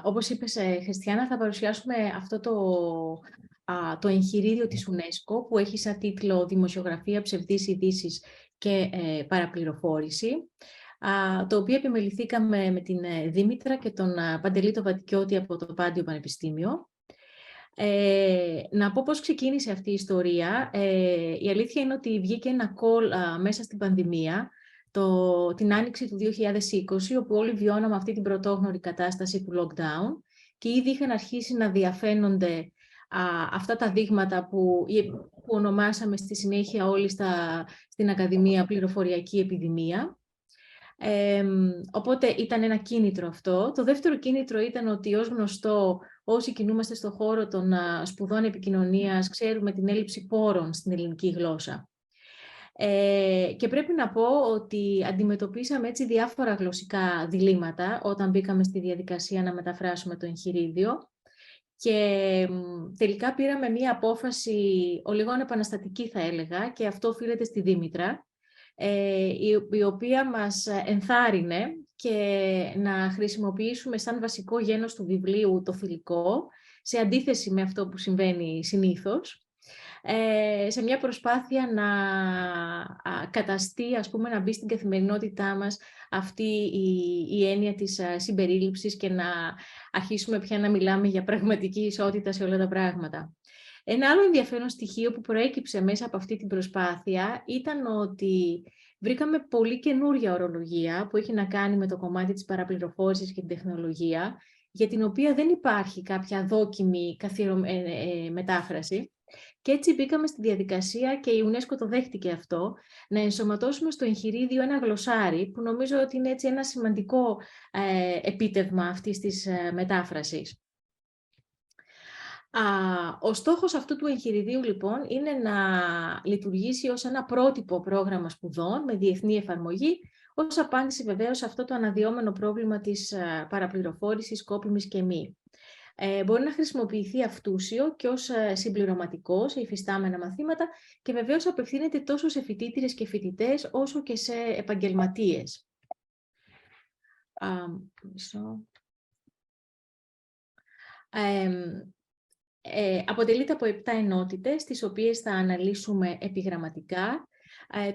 Όπως είπες, Χριστιανά, θα παρουσιάσουμε αυτό το εγχειρίδιο της UNESCO που έχει σαν τίτλο «Δημοσιογραφία, ψευδείς ειδήσεις και παραπληροφόρηση», το οποίο επιμεληθήκαμε με την Δήμητρα και τον Παντελή το Βατικιώτη από το Πάντιο Πανεπιστήμιο. Να πω πώς ξεκίνησε αυτή η ιστορία. Η αλήθεια είναι ότι βγήκε ένα call μέσα στην πανδημία, την άνοιξη του 2020, όπου όλοι βιώναμε αυτή την πρωτόγνωρη κατάσταση του lockdown και ήδη είχαν αρχίσει να διαφαίνονται αυτά τα δείγματα που ονομάσαμε στη συνέχεια όλοι στην Ακαδημία πληροφοριακή επιδημία. Οπότε ήταν ένα κίνητρο αυτό. Το δεύτερο κίνητρο ήταν ότι, ως γνωστό, όσοι κινούμαστε στον χώρο των σπουδών επικοινωνίας, ξέρουμε την έλλειψη πόρων στην ελληνική γλώσσα. Και πρέπει να πω ότι αντιμετωπίσαμε έτσι διάφορα γλωσσικά διλήμματα όταν μπήκαμε στη διαδικασία να μεταφράσουμε το εγχειρίδιο. Και τελικά πήραμε μία απόφαση ολιγόν επαναστατική, θα έλεγα, και αυτό οφείλεται στη Δήμητρα, η οποία μας ενθάρρυνε και να χρησιμοποιήσουμε σαν βασικό γένος του βιβλίου το θηλυκό, σε αντίθεση με αυτό που συμβαίνει συνήθως, σε μια προσπάθεια να καταστεί, ας πούμε, να μπει στην καθημερινότητά μας αυτή η έννοια της συμπερίληψης και να αρχίσουμε πια να μιλάμε για πραγματική ισότητα σε όλα τα πράγματα. Ένα άλλο ενδιαφέρον στοιχείο που προέκυψε μέσα από αυτή την προσπάθεια ήταν ότι βρήκαμε πολύ καινούργια ορολογία που έχει να κάνει με το κομμάτι της παραπληροφόρησης και την τεχνολογία, για την οποία δεν υπάρχει κάποια δόκιμη μετάφραση. Και έτσι μπήκαμε στη διαδικασία, και η UNESCO το δέχτηκε αυτό, να ενσωματώσουμε στο εγχειρίδιο ένα γλωσσάρι, που νομίζω ότι είναι έτσι ένα σημαντικό επίτευγμα αυτής της μετάφρασης. Ο στόχος αυτού του εγχειριδίου, λοιπόν, είναι να λειτουργήσει ως ένα πρότυπο πρόγραμμα σπουδών με διεθνή εφαρμογή, ως απάντηση βεβαίως σε αυτό το αναδυόμενο πρόβλημα της παραπληροφόρησης, σκόπιμης και μη. Μπορεί να χρησιμοποιηθεί αυτούσιο και ως συμπληρωματικό σε υφιστάμενα μαθήματα και βεβαίως απευθύνεται τόσο σε φοιτήτριες και φοιτητές όσο και σε επαγγελματίες. Αποτελείται από 7 ενότητες, τις οποίες θα αναλύσουμε επιγραμματικά.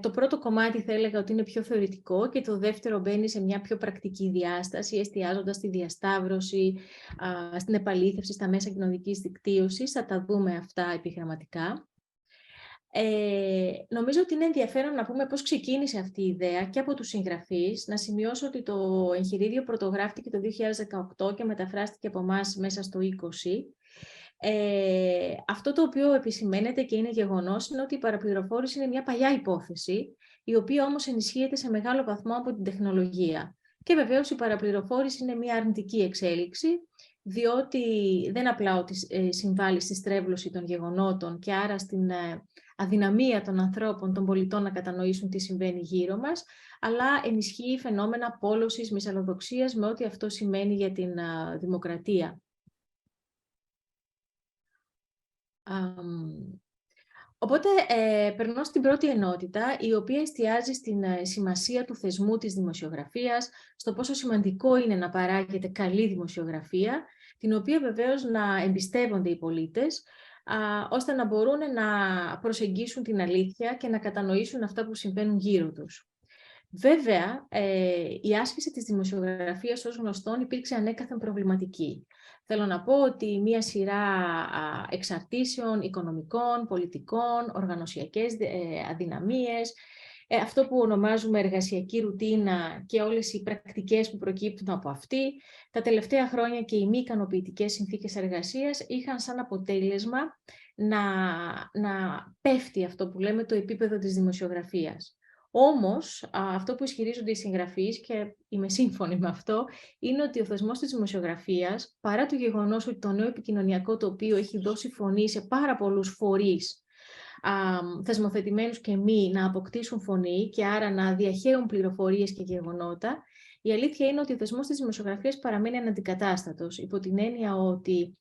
Το πρώτο κομμάτι θα έλεγα ότι είναι πιο θεωρητικό και το δεύτερο μπαίνει σε μια πιο πρακτική διάσταση, εστιάζοντας στη διασταύρωση, στην επαλήθευση, στα μέσα κοινωνικής δικτύωσης. Θα τα δούμε αυτά επιγραμματικά. Νομίζω ότι είναι ενδιαφέρον να πούμε πώς ξεκίνησε αυτή η ιδέα και από τους συγγραφείς. Να σημειώσω ότι το εγχειρίδιο πρωτογράφηκε το 2018 και μεταφράστηκε από εμάς μέσα στο 2020. Αυτό το οποίο επισημαίνεται και είναι γεγονός είναι ότι η παραπληροφόρηση είναι μια παλιά υπόθεση, η οποία όμως ενισχύεται σε μεγάλο βαθμό από την τεχνολογία. Και βεβαίως η παραπληροφόρηση είναι μια αρνητική εξέλιξη, διότι δεν απλά ότι συμβάλλει στη στρέβλωση των γεγονότων και άρα στην αδυναμία των ανθρώπων, των πολιτών να κατανοήσουν τι συμβαίνει γύρω μας, αλλά ενισχύει φαινόμενα πόλωσης, μυσαλλοδοξίας, με ό,τι αυτό σημαίνει για την δημοκρατία. Οπότε, περνώ στην πρώτη ενότητα, η οποία εστιάζει στην σημασία του θεσμού της δημοσιογραφίας, στο πόσο σημαντικό είναι να παράγεται καλή δημοσιογραφία, την οποία βεβαίως να εμπιστεύονται οι πολίτες, ώστε να μπορούν να προσεγγίσουν την αλήθεια και να κατανοήσουν αυτά που συμβαίνουν γύρω τους. Βέβαια, η άσκηση της δημοσιογραφίας, ως γνωστόν, υπήρξε ανέκαθεν προβληματική. Θέλω να πω ότι μία σειρά εξαρτήσεων οικονομικών, πολιτικών, οργανωσιακές αδυναμίες, αυτό που ονομάζουμε εργασιακή ρουτίνα και όλες οι πρακτικές που προκύπτουν από αυτή, τα χρόνια και οι μη ικανοποιητικές συνθήκες εργασίας είχαν σαν αποτέλεσμα να πέφτει αυτό που λέμε το επίπεδο της δημοσιογραφίας. Όμως, αυτό που ισχυρίζονται οι συγγραφείς, και είμαι σύμφωνη με αυτό, είναι ότι ο θεσμός της δημοσιογραφίας, παρά το γεγονός ότι το νέο επικοινωνιακό τοπίο έχει δώσει φωνή σε πάρα πολλούς φορείς, θεσμοθετημένους και μη, να αποκτήσουν φωνή και άρα να διαχέουν πληροφορίες και γεγονότα, η αλήθεια είναι ότι ο θεσμός της δημοσιογραφίας παραμένει αναντικατάστατος, υπό την έννοια ότι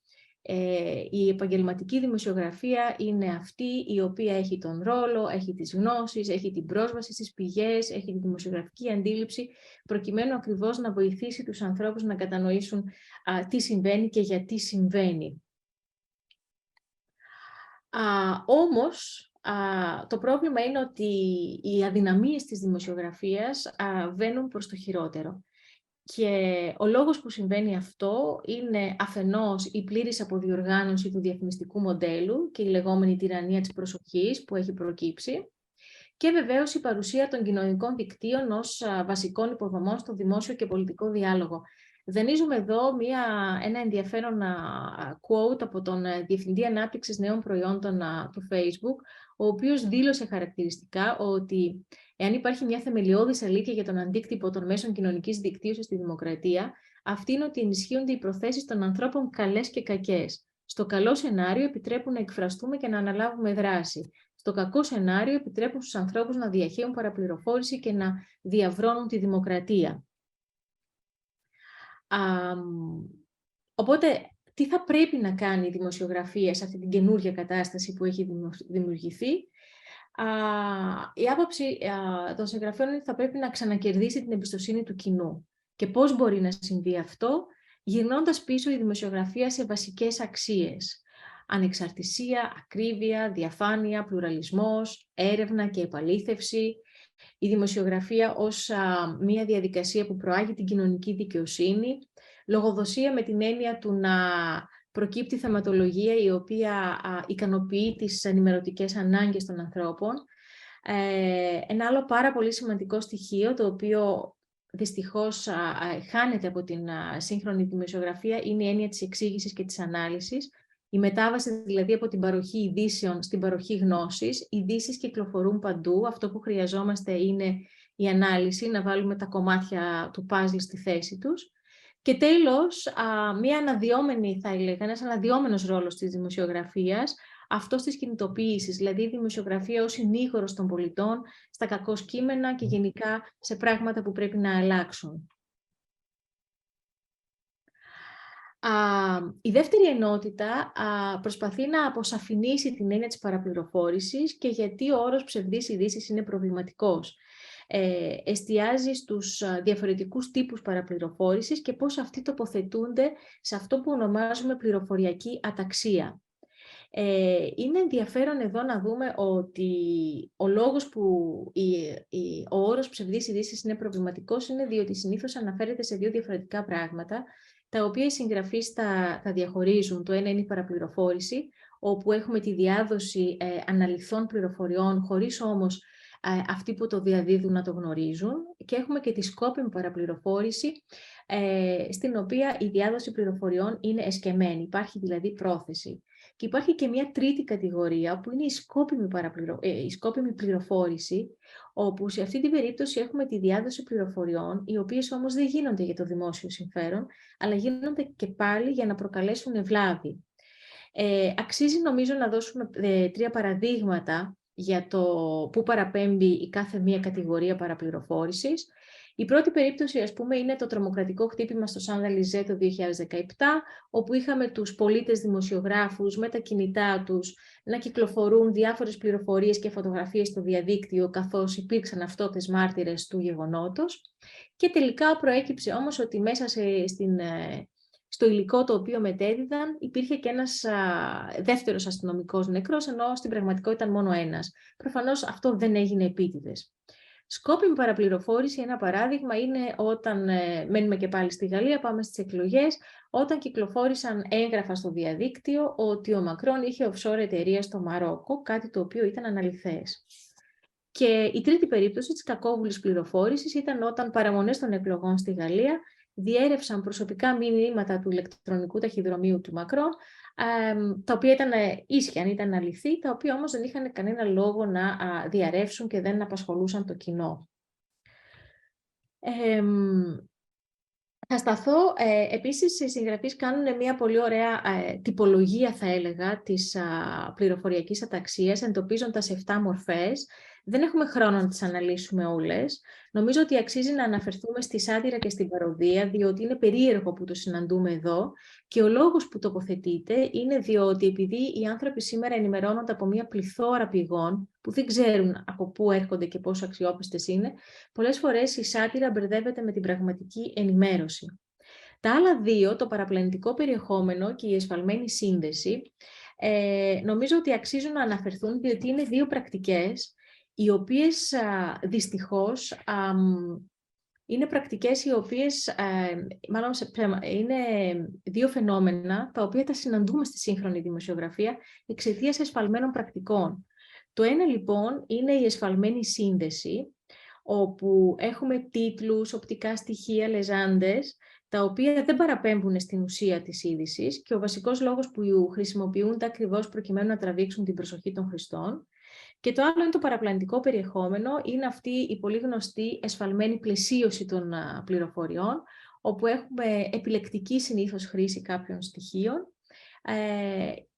Η επαγγελματική δημοσιογραφία είναι αυτή η οποία έχει τον ρόλο, έχει τις γνώσεις, έχει την πρόσβαση στις πηγές, έχει τη δημοσιογραφική αντίληψη, προκειμένου ακριβώς να βοηθήσει τους ανθρώπους να κατανοήσουν τι συμβαίνει και γιατί συμβαίνει. Όμως, το πρόβλημα είναι ότι οι αδυναμίες της δημοσιογραφίας βαίνουν προς το χειρότερο. Και ο λόγος που συμβαίνει αυτό είναι αφενός η πλήρης αποδιοργάνωση του διαφημιστικού μοντέλου και η λεγόμενη τυραννία της προσοχής που έχει προκύψει και βεβαίως η παρουσία των κοινωνικών δικτύων ως βασικών υποδομών στο δημόσιο και πολιτικό διάλογο. Δανείζουμε εδώ ένα ενδιαφέρον quote από τον Διευθυντή Ανάπτυξης Νέων Προϊόντων του Facebook, ο οποίος δήλωσε χαρακτηριστικά ότι εάν υπάρχει μια θεμελιώδης αλήθεια για τον αντίκτυπο των μέσων κοινωνικής δικτύωσης στη δημοκρατία, αυτή είναι ότι ενισχύονται οι προθέσεις των ανθρώπων καλές και κακές. Στο καλό σενάριο επιτρέπουν να εκφραστούμε και να αναλάβουμε δράση. Στο κακό σενάριο επιτρέπουν στους ανθρώπους να διαχέουν παραπληροφόρηση και να διαβρώνουν τη δημοκρατία. Οπότε, τι θα πρέπει να κάνει η δημοσιογραφία σε αυτή την καινούργια κατάσταση που έχει δημιουργηθεί? Η άποψη των συγγραφέων είναι ότι θα πρέπει να ξανακερδίσει την εμπιστοσύνη του κοινού. Και πώς μπορεί να συμβεί αυτό? Γυρνώντας πίσω η δημοσιογραφία σε βασικές αξίες. Ανεξαρτησία, ακρίβεια, διαφάνεια, πλουραλισμός, έρευνα και επαλήθευση. Η δημοσιογραφία ως μια διαδικασία που προάγει την κοινωνική δικαιοσύνη. Λογοδοσία με την έννοια του να προκύπτει θεματολογία η οποία ικανοποιεί τις ενημερωτικές ανάγκες των ανθρώπων. Ένα άλλο πάρα πολύ σημαντικό στοιχείο, το οποίο δυστυχώς χάνεται από την σύγχρονη δημοσιογραφία, είναι η έννοια της εξήγησης και της ανάλυσης. Η μετάβαση δηλαδή από την παροχή ειδήσεων στην παροχή γνώσης. Οι ειδήσεις κυκλοφορούν παντού. Αυτό που χρειαζόμαστε είναι η ανάλυση, να βάλουμε τα κομμάτια του παζλ στη θέση τους. Και τέλος, μια αναδυόμενη, θα έλεγα, ένας αναδυόμενος ρόλος της δημοσιογραφίας, αυτός της κινητοποίησης, δηλαδή η δημοσιογραφία ως συνήγορος των πολιτών στα κακώς κείμενα και γενικά σε πράγματα που πρέπει να αλλάξουν. Η δεύτερη ενότητα προσπαθεί να αποσαφηνίσει την έννοια της παραπληροφόρησης και γιατί ο όρος ψευδείς ειδήσεις είναι προβληματικός. Εστιάζει στους διαφορετικούς τύπους παραπληροφόρησης και πώς αυτοί τοποθετούνται σε αυτό που ονομάζουμε πληροφοριακή αταξία. Είναι ενδιαφέρον εδώ να δούμε ότι ο λόγος που ο όρος ψευδείς ειδήσεις είναι προβληματικός είναι διότι συνήθως αναφέρεται σε δύο διαφορετικά πράγματα, τα οποία οι συγγραφείς τα διαχωρίζουν. Το ένα είναι η παραπληροφόρηση, όπου έχουμε τη διάδοση αναλυθών πληροφοριών, χωρίς όμως αυτοί που το διαδίδουν να το γνωρίζουν, και έχουμε και τη σκόπιμη παραπληροφόρηση, στην οποία η διάδοση πληροφοριών είναι εσκεμμένη, υπάρχει δηλαδή πρόθεση. Και υπάρχει και μια τρίτη κατηγορία που είναι η σκόπιμη πληροφόρηση, όπου σε αυτή την περίπτωση έχουμε τη διάδοση πληροφοριών, οι οποίες όμως δεν γίνονται για το δημόσιο συμφέρον, αλλά γίνονται και πάλι για να προκαλέσουν ευλάβη. Αξίζει νομίζω να δώσουμε 3 παραδείγματα για το πού παραπέμπει η κάθε μία κατηγορία παραπληροφόρησης. Η πρώτη περίπτωση, ας πούμε, είναι το τρομοκρατικό χτύπημα στο Σαν Ελιζέ το 2017, όπου είχαμε τους πολίτες δημοσιογράφους με τα κινητά τους να κυκλοφορούν διάφορες πληροφορίες και φωτογραφίες στο διαδίκτυο, καθώς υπήρξαν αυτότες μάρτυρες του γεγονότος. Και τελικά προέκυψε όμως ότι μέσα στο υλικό το οποίο μετέδιδαν υπήρχε και ένας δεύτερος αστυνομικός νεκρός, ενώ στην πραγματικότητα ήταν μόνο ένας. Προφανώς αυτό δεν έγινε επίτηδες. Σκόπιμη παραπληροφόρηση, ένα παράδειγμα, είναι όταν, μένουμε και πάλι στη Γαλλία, πάμε στις εκλογές, όταν κυκλοφόρησαν έγγραφα στο διαδίκτυο ότι ο Μακρόν είχε offshore εταιρεία στο Μαρόκο, κάτι το οποίο ήταν αναλυθές. Και η τρίτη περίπτωση της κακόβουλης πληροφόρησης ήταν όταν παραμονές των εκλογών στη Γαλλία διέρευσαν προσωπικά μηνύματα του ηλεκτρονικού ταχυδρομείου του Μακρόν, τα οποία ήταν ίσχυαν, ήταν αληθή, τα οποία όμως δεν είχαν κανένα λόγο να διαρρεύσουν και δεν απασχολούσαν το κοινό. Θα σταθώ, επίσης οι συγγραφείς κάνουν μια πολύ ωραία τυπολογία, θα έλεγα, της πληροφοριακής αταξίας, εντοπίζοντας 7 μορφές. Δεν έχουμε χρόνο να τις αναλύσουμε όλες. Νομίζω ότι αξίζει να αναφερθούμε στη σάτυρα και στην παροδία, διότι είναι περίεργο που το συναντούμε εδώ και ο λόγος που τοποθετείται είναι διότι επειδή οι άνθρωποι σήμερα ενημερώνονται από μια πληθώρα πηγών που δεν ξέρουν από πού έρχονται και πόσο αξιόπιστες είναι, πολλές φορές η σάτυρα μπερδεύεται με την πραγματική ενημέρωση. Τα άλλα δύο, το παραπλανητικό περιεχόμενο και η εσφαλμένη σύνδεση, νομίζω ότι αξίζουν να αναφερθούν διότι είναι δύο πρακτικές οι οποίες δυστυχώς είναι πρακτικές οι οποίες, μάλλον είναι δύο φαινόμενα τα οποία τα συναντούμε στη σύγχρονη δημοσιογραφία εξαιτίας εσφαλμένων πρακτικών. Το ένα λοιπόν είναι η εσφαλμένη σύνδεση, όπου έχουμε τίτλους, οπτικά στοιχεία, λεζάντες, τα οποία δεν παραπέμπουν στην ουσία της είδησης και ο βασικός λόγος που χρησιμοποιούνται ακριβώς προκειμένου να τραβήξουν την προσοχή των χρηστών. Και το άλλο είναι το παραπλανητικό περιεχόμενο, είναι αυτή η πολύ γνωστή εσφαλμένη πλαισίωση των πληροφοριών, όπου έχουμε επιλεκτική συνήθως χρήση κάποιων στοιχείων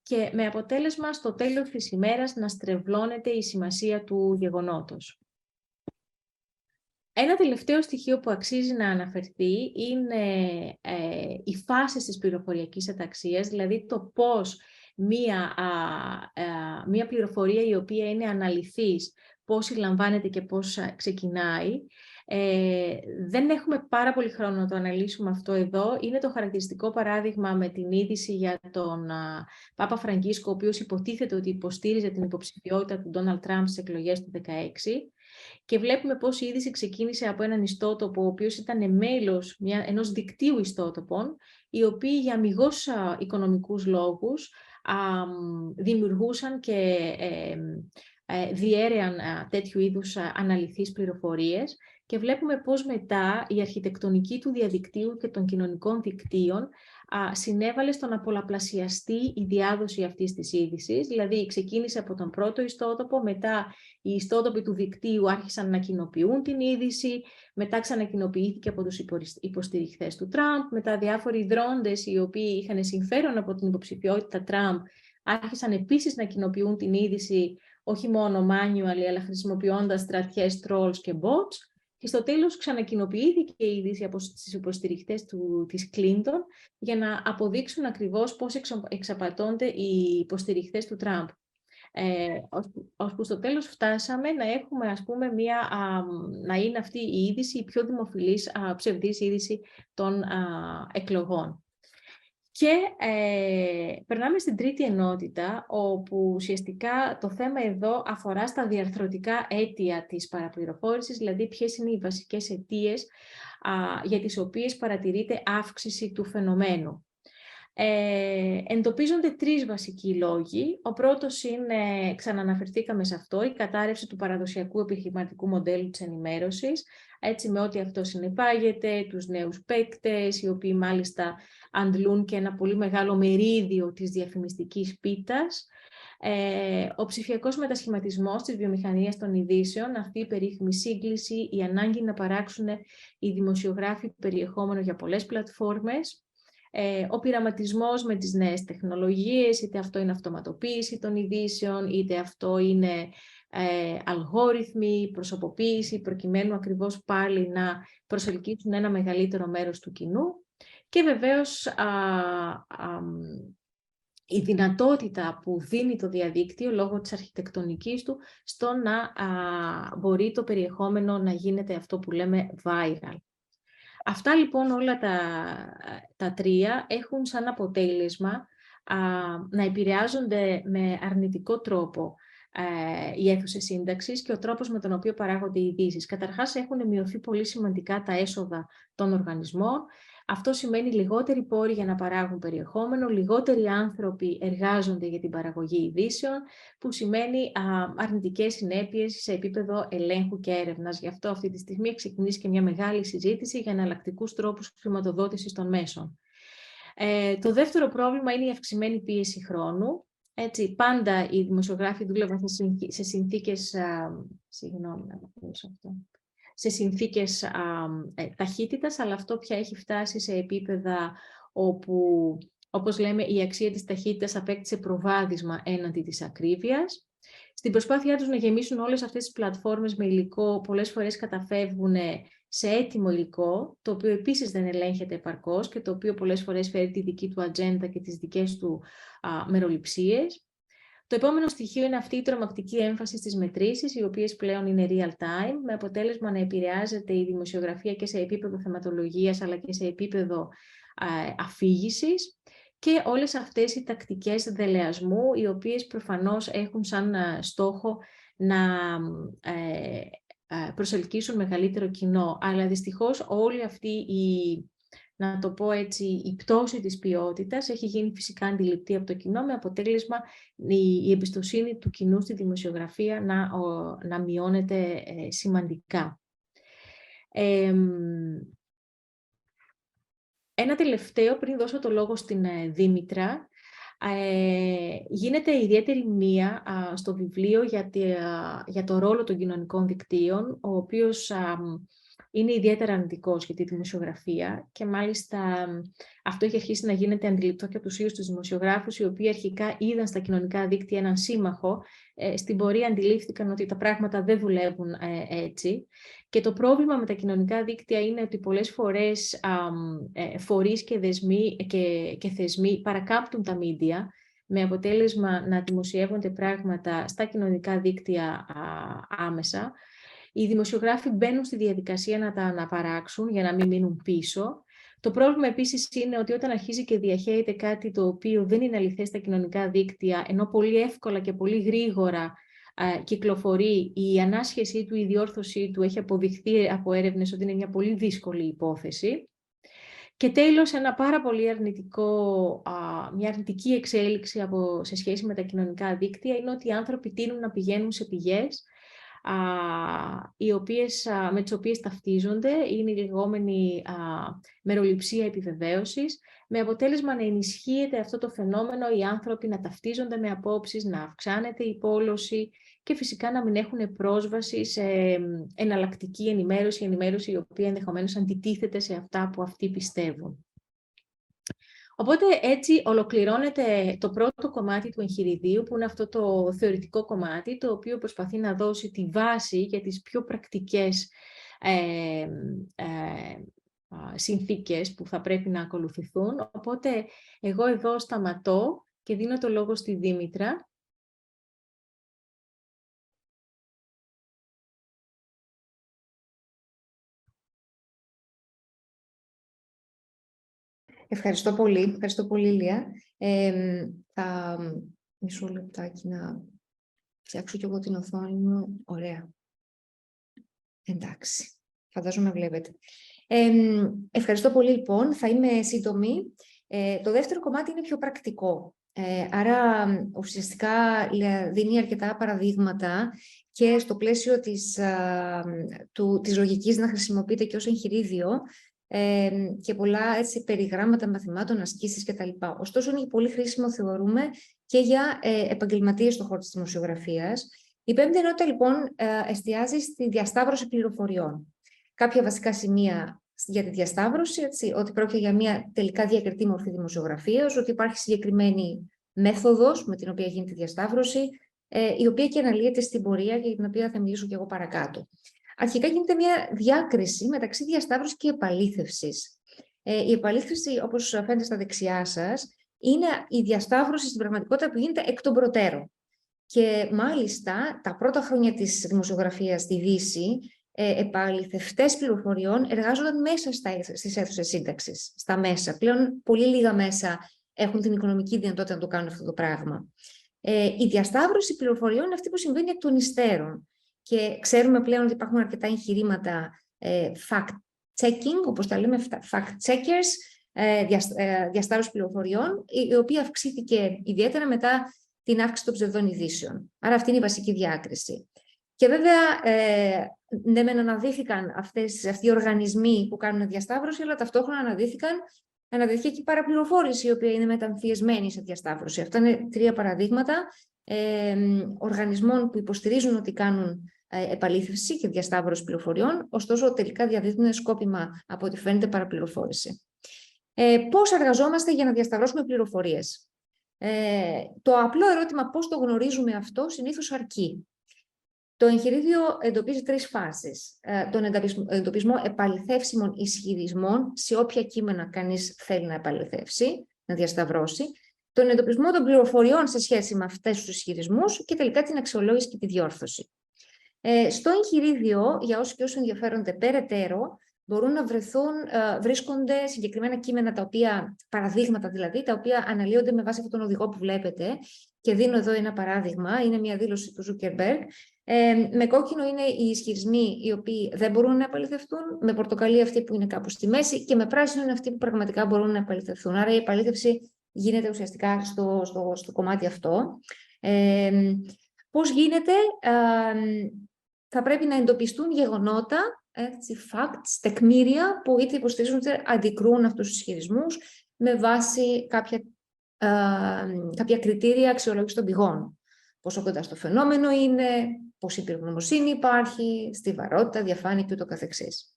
και με αποτέλεσμα στο τέλος της ημέρας να στρεβλώνεται η σημασία του γεγονότος. Ένα τελευταίο στοιχείο που αξίζει να αναφερθεί είναι οι φάσεις της πληροφοριακής αταξίας, δηλαδή το πώς μία πληροφορία η οποία είναι αναλυθής, πώς συλλαμβάνεται και πώς ξεκινάει. Δεν έχουμε πάρα πολύ χρόνο να το αναλύσουμε αυτό εδώ. Είναι το χαρακτηριστικό παράδειγμα με την είδηση για τον Πάπα Φραγκίσκο, ο οποίος υποτίθεται ότι υποστήριζε την υποψηφιότητα του Ντόναλντ Τραμπ στις εκλογές του 2016. Και βλέπουμε πώς η είδηση ξεκίνησε από έναν ιστότοπο, ο οποίος ήταν μέλος ενός δικτύου ιστότοπων, οι οποίοι για αμιγώς οικονομικούς λόγους δημιουργούσαν και διέρεαν τέτοιου είδους αναλυθείς πληροφορίες και βλέπουμε πώς μετά η αρχιτεκτονική του διαδικτύου και των κοινωνικών δικτύων συνέβαλε στο να πολλαπλασιαστεί η διάδοση αυτής της είδησης, δηλαδή ξεκίνησε από τον πρώτο ιστότοπο, μετά οι ιστότοποι του δικτύου άρχισαν να κοινοποιούν την είδηση, μετά ξανακοινοποιήθηκε από τους υποστηριχθές του Τραμπ, μετά διάφοροι δρόντες οι οποίοι είχαν συμφέρον από την υποψηφιότητα Τραμπ άρχισαν επίσης να κοινοποιούν την είδηση όχι μόνο manual, αλλά χρησιμοποιώντας στρατιές, trolls και bots. Και στο τέλος ξανακοινοποιήθηκε η είδηση από τις υποστηριχτές της Κλίντον για να αποδείξουν ακριβώς πώς εξαπατώνται οι υποστηριχτές του Τραμπ. Ώσπου στο τέλος φτάσαμε να έχουμε, ας πούμε, να είναι αυτή η είδηση η πιο δημοφιλής ψευδής είδηση των εκλογών. Και περνάμε στην τρίτη ενότητα, όπου ουσιαστικά το θέμα εδώ αφορά στα διαρθρωτικά αίτια της παραπληροφόρησης, δηλαδή ποιες είναι οι βασικές αιτίες για τις οποίες παρατηρείται αύξηση του φαινομένου. Εντοπίζονται τρεις βασικοί λόγοι. Ο πρώτος είναι, ξαναναφερθήκαμε σε αυτό, η κατάρρευση του παραδοσιακού επιχειρηματικού μοντέλου της ενημέρωσης, έτσι με ό,τι αυτό συνεπάγεται, τους νέους παίκτες, οι οποίοι μάλιστα αντλούν και ένα πολύ μεγάλο μερίδιο της διαφημιστικής πίτας. Ο ψηφιακός μετασχηματισμός της βιομηχανίας των ειδήσεων, αυτή η περίφημη σύγκληση, η ανάγκη να παράξουν οι δημοσιογράφοι περιεχόμενο για πολλές πλατφόρμες, ο πειραματισμός με τις νέες τεχνολογίες, είτε αυτό είναι αυτοματοποίηση των ειδήσεων, είτε αυτό είναι αλγόριθμοι, προσωποποίηση, προκειμένου ακριβώς πάλι να προσελκύσουν ένα μεγαλύτερο μέρος του κοινού. Και βεβαίως η δυνατότητα που δίνει το διαδίκτυο λόγω της αρχιτεκτονικής του στο να μπορεί το περιεχόμενο να γίνεται αυτό που λέμε viral. Αυτά λοιπόν όλα τα τρία έχουν σαν αποτέλεσμα να επηρεάζονται με αρνητικό τρόπο οι αίθουσες σύνταξης και ο τρόπος με τον οποίο παράγονται οι ειδήσεις. Καταρχάς έχουν μειωθεί πολύ σημαντικά τα έσοδα των οργανισμών. Αυτό σημαίνει λιγότεροι πόροι για να παράγουν περιεχόμενο, λιγότεροι άνθρωποι εργάζονται για την παραγωγή ειδήσεων, που σημαίνει αρνητικές συνέπειες σε επίπεδο ελέγχου και έρευνας. Γι' αυτό αυτή τη στιγμή έχει ξεκινήσει και μια μεγάλη συζήτηση για εναλλακτικούς τρόπους χρηματοδότησης των μέσων. Το δεύτερο πρόβλημα είναι η αυξημένη πίεση χρόνου. Έτσι, πάντα οι δημοσιογράφοι δούλευαν σε συνθήκες... Συγγνώμη, να το αυτό. Σε συνθήκες ταχύτητας, αλλά αυτό πια έχει φτάσει σε επίπεδα όπου, όπως λέμε, η αξία της ταχύτητας απέκτησε προβάδισμα έναντι της ακρίβειας. Στην προσπάθειά τους να γεμίσουν όλες αυτές τις πλατφόρμες με υλικό, πολλές φορές καταφεύγουν σε έτοιμο υλικό, το οποίο επίσης δεν ελέγχεται επαρκώς και το οποίο πολλές φορές φέρει τη δική του ατζέντα και τις δικές του μεροληψίες. Το επόμενο στοιχείο είναι αυτή η τρομακτική έμφαση στις μετρήσεις, οι οποίες πλέον είναι real time, με αποτέλεσμα να επηρεάζεται η δημοσιογραφία και σε επίπεδο θεματολογίας, αλλά και σε επίπεδο αφήγησης. Και όλες αυτές οι τακτικές δελεασμού, οι οποίες προφανώς έχουν σαν στόχο να προσελκύσουν μεγαλύτερο κοινό. Αλλά δυστυχώς όλη αυτή να το πω έτσι, η πτώση της ποιότητας έχει γίνει φυσικά αντιληπτή από το κοινό, με αποτέλεσμα η εμπιστοσύνη του κοινού στη δημοσιογραφία να μειώνεται σημαντικά. Ένα τελευταίο, πριν δώσω το λόγο στην Δήμητρα, γίνεται ιδιαίτερη μνήα στο βιβλίο για το ρόλο των κοινωνικών δικτύων, ο οποίος είναι ιδιαίτερα αρνητικός για τη δημοσιογραφία και μάλιστα αυτό έχει αρχίσει να γίνεται αντιληπτό και από τους ίδιους τους δημοσιογράφους, οι οποίοι αρχικά είδαν στα κοινωνικά δίκτυα έναν σύμμαχο, στην πορεία αντιλήφθηκαν ότι τα πράγματα δεν δουλεύουν έτσι. Και το πρόβλημα με τα κοινωνικά δίκτυα είναι ότι πολλές φορές φορείς και θεσμοί παρακάμπτουν τα μίντια, με αποτέλεσμα να δημοσιεύονται πράγματα στα κοινωνικά δίκτυα άμεσα. Οι δημοσιογράφοι μπαίνουν στη διαδικασία να τα αναπαράξουν για να μην μείνουν πίσω. Το πρόβλημα επίσης είναι ότι όταν αρχίζει και διαχέεται κάτι το οποίο δεν είναι αληθές στα κοινωνικά δίκτυα, ενώ πολύ εύκολα και πολύ γρήγορα κυκλοφορεί, η ανάσχεσή του, η διόρθωσή του έχει αποδειχθεί από έρευνες ότι είναι μια πολύ δύσκολη υπόθεση. Και τέλος, ένα πάρα πολύ μια αρνητική εξέλιξη σε σχέση με τα κοινωνικά δίκτυα είναι ότι οι άνθρωποι τείνουν να πηγαίνουν σε πηγές με τις οποίες ταυτίζονται, είναι η λεγόμενη μεροληψία επιβεβαίωσης, με αποτέλεσμα να ενισχύεται αυτό το φαινόμενο, οι άνθρωποι να ταυτίζονται με απόψεις, να αυξάνεται η πόλωση και φυσικά να μην έχουν πρόσβαση σε εναλλακτική ενημέρωση η οποία ενδεχομένως αντιτίθεται σε αυτά που αυτοί πιστεύουν. Οπότε έτσι ολοκληρώνεται το πρώτο κομμάτι του εγχειριδίου, που είναι αυτό το θεωρητικό κομμάτι, το οποίο προσπαθεί να δώσει τη βάση για τις πιο πρακτικές συνθήκες που θα πρέπει να ακολουθηθούν. Οπότε εγώ εδώ σταματώ και δίνω το λόγο στη Δήμητρα. Ευχαριστώ πολύ, Ηλία. Θα μισό λεπτάκι να φτιάξω κι εγώ την οθόνη μου. Ωραία. Εντάξει, φαντάζομαι βλέπετε. Ευχαριστώ πολύ λοιπόν, θα είμαι σύντομη. Το δεύτερο κομμάτι είναι πιο πρακτικό. Άρα ουσιαστικά δίνει αρκετά παραδείγματα και στο πλαίσιο της λογικής να χρησιμοποιείται και ως εγχειρίδιο, και πολλά έτσι, περιγράμματα μαθημάτων, ασκήσεις κτλ. Ωστόσο, είναι πολύ χρήσιμο, θεωρούμε, και για επαγγελματίες στον χώρο της δημοσιογραφίας. Η πέμπτη ενότητα, λοιπόν, εστιάζει στη διασταύρωση πληροφοριών. Κάποια βασικά σημεία για τη διασταύρωση, έτσι, ότι πρόκειται για μια τελικά διακριτή μορφή δημοσιογραφίας, ότι υπάρχει συγκεκριμένη μέθοδος με την οποία γίνεται η διασταύρωση, η οποία και αναλύεται στην πορεία και για την οποία θα μιλήσω και εγώ παρακάτω. Αρχικά γίνεται μια διάκριση μεταξύ διασταύρωσης και επαλήθευσης. Η επαλήθευση, όπως φαίνεται στα δεξιά σας, είναι η διασταύρωση στην πραγματικότητα που γίνεται εκ των προτέρων. Και μάλιστα τα πρώτα χρόνια της δημοσιογραφίας στη Δύση, επαληθευτές πληροφοριών εργάζονταν μέσα στις αίθουσες σύνταξης, στα μέσα. Πλέον πολύ λίγα μέσα έχουν την οικονομική δυνατότητα να το κάνουν αυτό το πράγμα. Η διασταύρωση πληροφοριών είναι αυτή που συμβαίνει εκ των υστέρων. Και ξέρουμε πλέον ότι υπάρχουν αρκετά εγχειρήματα fact-checking, όπως τα λέμε, fact-checkers, διασταύρωση πληροφοριών, η οποία αυξήθηκε ιδιαίτερα μετά την αύξηση των ψευδών ειδήσεων. Άρα αυτή είναι η βασική διάκριση. Και βέβαια, ναι, μεν αναδύθηκαν αυτοί οι οργανισμοί που κάνουν διασταύρωση, αλλά ταυτόχρονα αναδύθηκε και η παραπληροφόρηση, η οποία είναι μεταμφιεσμένη σε διασταύρωση. Αυτά είναι τρία παραδείγματα οργανισμών που υποστηρίζουν ότι κάνουν επαλήθευση και διασταύρωση πληροφοριών, ωστόσο τελικά διαδίδουν σκόπιμα, από ό,τι φαίνεται, παραπληροφόρηση. Πώς εργαζόμαστε για να διασταυρώσουμε πληροφορίες? Το απλό ερώτημα πώς το γνωρίζουμε αυτό συνήθως αρκεί. Το εγχειρίδιο εντοπίζει 3 φάσεις. Τον εντοπισμό επαληθεύσιμων ισχυρισμών σε όποια κείμενα κανείς θέλει να επαληθεύσει, να διασταυρώσει, τον εντοπισμό των πληροφοριών σε σχέση με αυτές τους ισχυρισμούς και τελικά την αξιολόγηση και τη διόρθωση. Στο εγχειρίδιο, για όσους και όσους ενδιαφέρονται περαιτέρω, μπορούν να βρίσκονται συγκεκριμένα κείμενα, παραδείγματα δηλαδή, τα οποία αναλύονται με βάση αυτόν τον οδηγό που βλέπετε. Και δίνω εδώ ένα παράδειγμα, είναι μια δήλωση του Zuckerberg. Με κόκκινο είναι οι ισχυρισμοί οι οποίοι δεν μπορούν να επαληθευτούν, με πορτοκαλί αυτοί που είναι κάπου στη μέση και με πράσινο είναι αυτοί που πραγματικά μπορούν να επαληθευτούν. Άρα η επαλήθευση γίνεται ουσιαστικά στο κομμάτι αυτό. Πώς γίνεται? Θα πρέπει να εντοπιστούν γεγονότα, facts, τεκμήρια που είτε υποστηρίζουν είτε αντικρούν αυτούς τους ισχυρισμούς με βάση κάποια κριτήρια αξιολόγηση των πηγών. Πόσο κοντά στο φαινόμενο είναι, πόση πυρογνωμοσύνη υπάρχει, στιβαρότητα, διαφάνεια και ούτω καθεξής.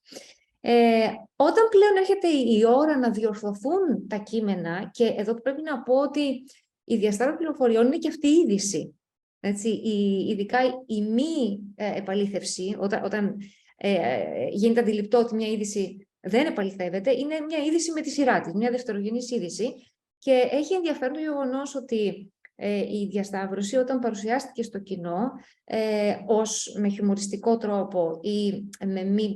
Όταν πλέον έρχεται η ώρα να διορθωθούν τα κείμενα, και εδώ πρέπει να πω ότι η διασταύρωση πληροφοριών είναι και αυτή η είδηση. Έτσι, ειδικά η μη επαλήθευση, όταν γίνεται αντιληπτό ότι μια είδηση δεν επαληθεύεται, είναι μια είδηση με τη σειρά της, μια δευτερογενής είδηση. Και έχει ενδιαφέρον το γεγονός ότι η διασταύρωση, όταν παρουσιάστηκε στο κοινό με χιουμοριστικό τρόπο ή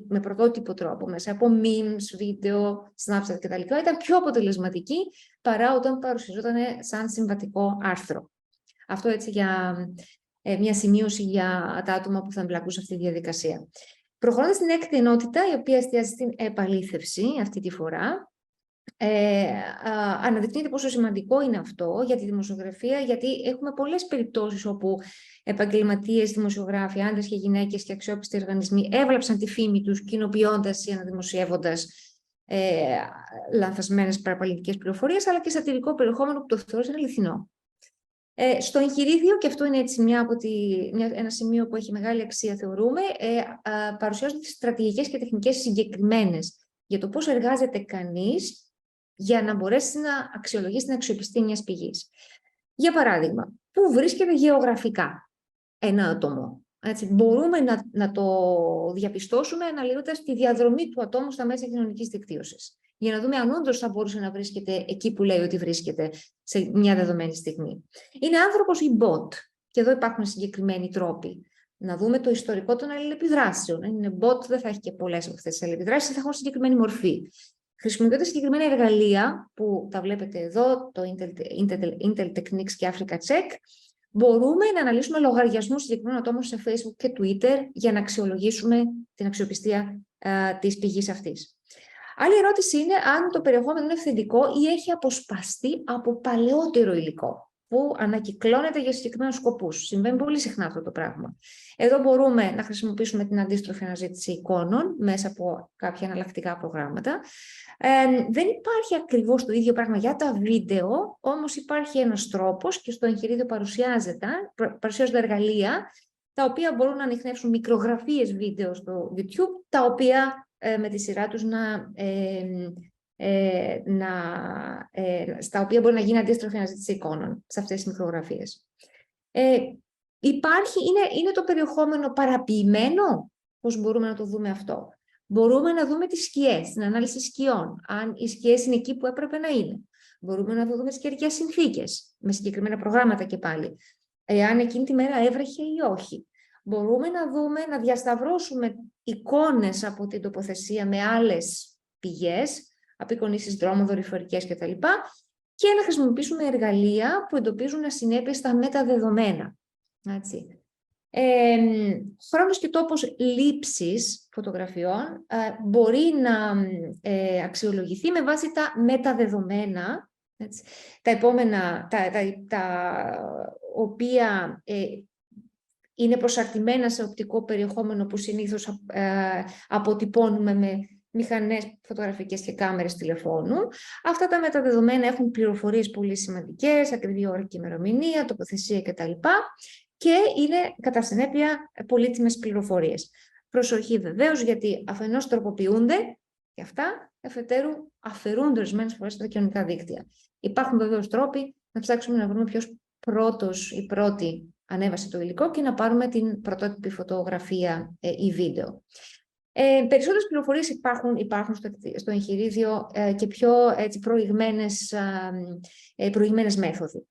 με πρωτότυπο τρόπο, μέσα από memes, βίντεο, Snapchat κτλ., ήταν πιο αποτελεσματική παρά όταν παρουσιαζόταν σαν συμβατικό άρθρο. Αυτό έτσι για μια σημείωση για τα άτομα που θα εμπλακούν σε αυτή τη διαδικασία. Προχωρώντας στην έκτη ενότητα, η οποία εστιάζει στην επαλήθευση αυτή τη φορά, αναδεικνύεται πόσο σημαντικό είναι αυτό για τη δημοσιογραφία, γιατί έχουμε πολλές περιπτώσεις όπου επαγγελματίες, δημοσιογράφοι, άντρες και γυναίκες και αξιόπιστοι οργανισμοί έβλαψαν τη φήμη τους κοινοποιώντας ή αναδημοσιεύοντας λανθασμένες παραπαλληλικές πληροφορίες, αλλά και σατυρικό περιεχόμενο που το θεώρησαν αληθινό. Στο εγχειρίδιο, και αυτό είναι έτσι ένα σημείο που έχει μεγάλη αξία, θεωρούμε, παρουσιάζονται στρατηγικές και τεχνικές συγκεκριμένες για το πώς εργάζεται κανείς για να μπορέσει να αξιολογήσει την αξιοπιστία μιας πηγής. Για παράδειγμα, πού βρίσκεται γεωγραφικά ένα άτομο. Έτσι, μπορούμε να το διαπιστώσουμε αναλύοντας τη διαδρομή του ατόμου στα μέσα κοινωνικής δικτύωσης, για να δούμε αν όντως θα μπορούσε να βρίσκεται εκεί που λέει ότι βρίσκεται σε μια δεδομένη στιγμή. Είναι άνθρωπος ή bot, και εδώ υπάρχουν συγκεκριμένοι τρόποι. Να δούμε το ιστορικό των αλληλεπιδράσεων. Αν είναι bot, δεν θα έχει και πολλές από αυτές τις αλληλεπιδράσεις, θα έχουν συγκεκριμένη μορφή. Χρησιμοποιούνται συγκεκριμένα εργαλεία που τα βλέπετε εδώ, το Intel Techniques και Africa Check. Μπορούμε να αναλύσουμε λογαριασμούς συγκεκριμένων ατόμων σε Facebook και Twitter για να αξιολογήσουμε την αξιοπιστία της πηγής αυτής. Άλλη ερώτηση είναι αν το περιεχόμενο είναι αυθεντικό ή έχει αποσπαστεί από παλαιότερο υλικό που ανακυκλώνεται για συγκεκριμένους σκοπούς. Συμβαίνει πολύ συχνά αυτό το πράγμα. Εδώ μπορούμε να χρησιμοποιήσουμε την αντίστροφη αναζήτηση εικόνων μέσα από κάποια εναλλακτικά προγράμματα. Δεν υπάρχει ακριβώς το ίδιο πράγμα για τα βίντεο, όμως υπάρχει ένας τρόπος και στο εγχειρίδιο παρουσιάζονται εργαλεία τα οποία μπορούν να ανιχνεύσουν μικρογραφίες βίντεο στο YouTube, τα οποία με τη σειρά τους στα οποία μπορεί να γίνει αντίστροφη αναζήτηση εικόνων σε αυτές τις μικρογραφίες. Είναι το περιεχόμενο παραποιημένο? Πώς μπορούμε να το δούμε αυτό? Μπορούμε να δούμε τις σκιές, την ανάλυση σκιών, αν οι σκιές είναι εκεί που έπρεπε να είναι. Μπορούμε να δούμε τις καιρικές συνθήκες, με συγκεκριμένα προγράμματα και πάλι. Αν εκείνη τη μέρα έβρεχε ή όχι. Μπορούμε να διασταυρώσουμε εικόνες από την τοποθεσία με άλλες πηγές, απεικονίσεις δρόμων, δορυφορικές κτλ. Και να χρησιμοποιήσουμε εργαλεία που εντοπίζουν ασυνέπειες στα μεταδεδομένα. Χρόνος και τόπος λήψης φωτογραφιών μπορεί να αξιολογηθεί με βάση τα μεταδεδομένα, τα επόμενα, τα οποία είναι προσαρτημένα σε οπτικό περιεχόμενο που συνήθως αποτυπώνουμε με μηχανές φωτογραφικές και κάμερες τηλεφώνου. Αυτά τα μεταδεδομένα έχουν πληροφορίες πολύ σημαντικές, ακριβή ώρα και ημερομηνία, τοποθεσία κτλ. Και είναι κατά συνέπεια πολύτιμες πληροφορίες. Προσοχή βεβαίως, γιατί αφενός τροποποιούνται Και αυτά, εφετέρου, αφαιρούνται ορισμένες φορές στα κοινωνικά δίκτυα. Υπάρχουν βεβαίως τρόποι να ψάξουμε να βρούμε ποιος πρώτος ή πρώτη ανέβασε το υλικό και να πάρουμε την πρωτότυπη φωτογραφία ή βίντεο. Περισσότερες πληροφορίες υπάρχουν στο εγχειρίδιο και πιο προηγμένες μέθοδοι.